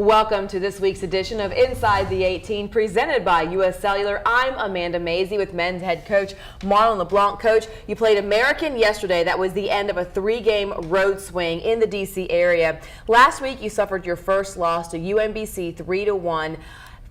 Welcome to this week's edition of Inside the 18, presented by U.S. Cellular. I'm Amanda Mazey with men's head coach Marlon LeBlanc. Coach, you played American yesterday. That was the end of a 3-game road swing in the D.C. area. Last week, you suffered your first loss to UMBC 3-1.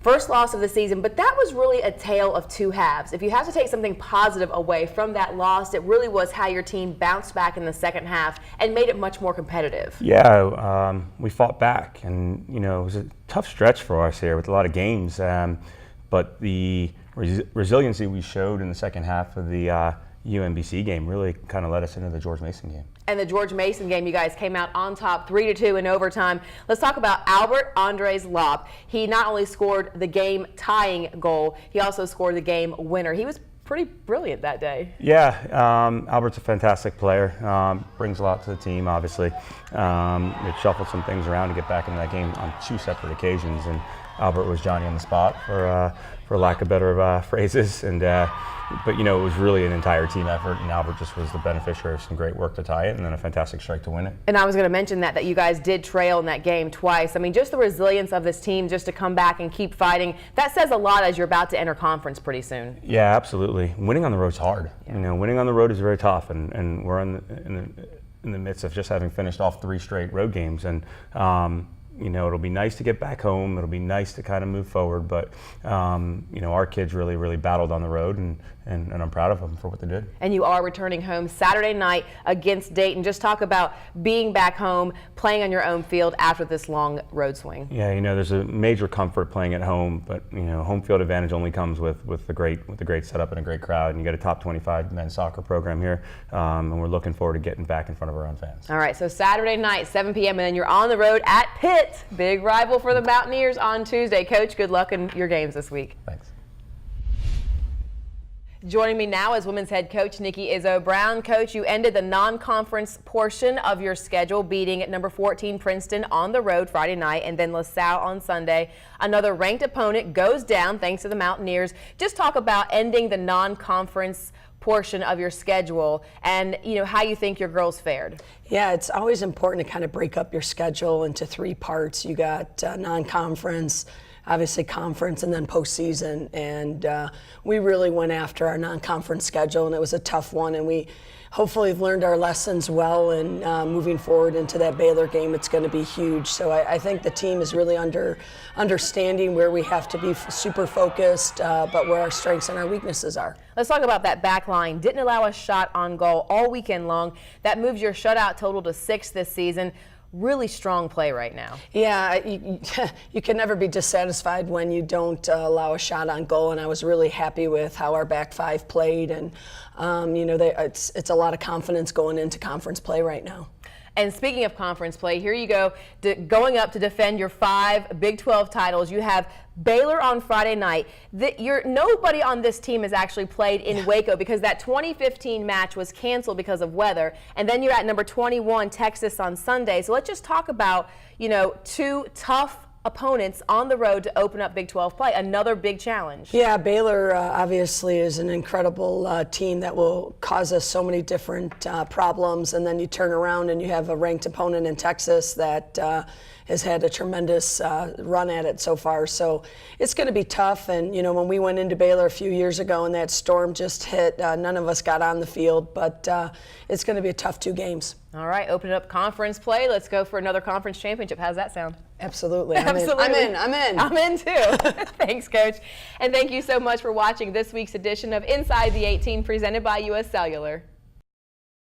First loss of the season, but that was really a tale of two halves. If you have to take something positive away from that loss, it really was how your team bounced back in the second half and made it much more competitive. Yeah, we fought back, and it was a tough stretch for us here with a lot of games. But the resiliency we showed in the second half of the UMBC game really kind of led us into the George Mason game. And the George Mason game, you guys came out on top 3-2 in overtime. Let's talk about Albert Andres Lop. He not only scored the game tying goal, he also scored the game winner. He was pretty brilliant that day. Yeah, Albert's a fantastic player. Brings a lot to the team, obviously. It shuffled some things around to get back into that game on 2 separate occasions, and Albert was Johnny on the spot, for lack of better phrases. But it was really an entire team effort, and Albert just was the beneficiary of some great work to tie it, and then a fantastic strike to win it. And I was going to mention that you guys did trail in that game twice. I mean, just the resilience of this team, just to come back and keep fighting, that says a lot as you're about to enter conference pretty soon. Yeah, absolutely. Winning on the road's hard. Yeah. Winning on the road is very tough, and we're in the midst of just having finished off 3 straight road games, and it'll be nice to get back home. It'll be nice to kind of move forward, but our kids really battled on the road, and I'm proud of them for what they did. And you are returning home Saturday night against Dayton. Just talk about being back home, playing on your own field after this long road swing. Yeah, there's a major comfort playing at home, but home field advantage only comes with the great setup and a great crowd. And you got a top 25 men's soccer program here, and we're looking forward to getting back in front of our own fans. All right, so Saturday night, 7 p.m., and then you're on the road at Pitt, big rival for the Mountaineers on Tuesday. Coach, good luck in your games this week. Thanks. Joining me now is women's head coach Nikki Izzo-Brown. Coach, you ended the non-conference portion of your schedule, beating number 14 Princeton on the road Friday night, and then LaSalle on Sunday. Another ranked opponent goes down thanks to the Mountaineers. Just talk about ending the non-conference portion of your schedule and how you think your girls fared. Yeah, it's always important to kind of break up your schedule into 3 parts. You got non-conference, obviously conference, and then postseason. And we really went after our non-conference schedule, and it was a tough one. And we hopefully have learned our lessons well, and moving forward into that Baylor game, it's going to be huge. So I think the team is really understanding where we have to be super focused, but where our strengths and our weaknesses are. Let's talk about that back line. Didn't allow a shot on goal all weekend long. That moves your shutout total to 6 this season. Really strong play right now. Yeah, you can never be dissatisfied when you don't allow a shot on goal, and I was really happy with how our back 5 played, and it's a lot of confidence going into conference play right now. And speaking of conference play, here you go, going up to defend your 5 Big 12 titles. You have Baylor on Friday night. Nobody on this team has actually played in Waco because that 2015 match was canceled because of weather. And then you're at number 21, Texas, on Sunday. So let's just talk about, 2 tough opponents on the road to open up Big 12 play. Another big challenge. Yeah, Baylor obviously is an incredible team that will cause us so many different problems, and then you turn around and you have a ranked opponent in Texas that has had a tremendous run at it so far. So it's going to be tough, and when we went into Baylor a few years ago and that storm just hit, none of us got on the field, but it's going to be a tough 2 games. All right, open up conference play. Let's go for another conference championship. How's that sound? Absolutely. Absolutely. I'm in. I'm in too. Thanks, Coach. And thank you so much for watching this week's edition of Inside the 18, presented by U.S. Cellular.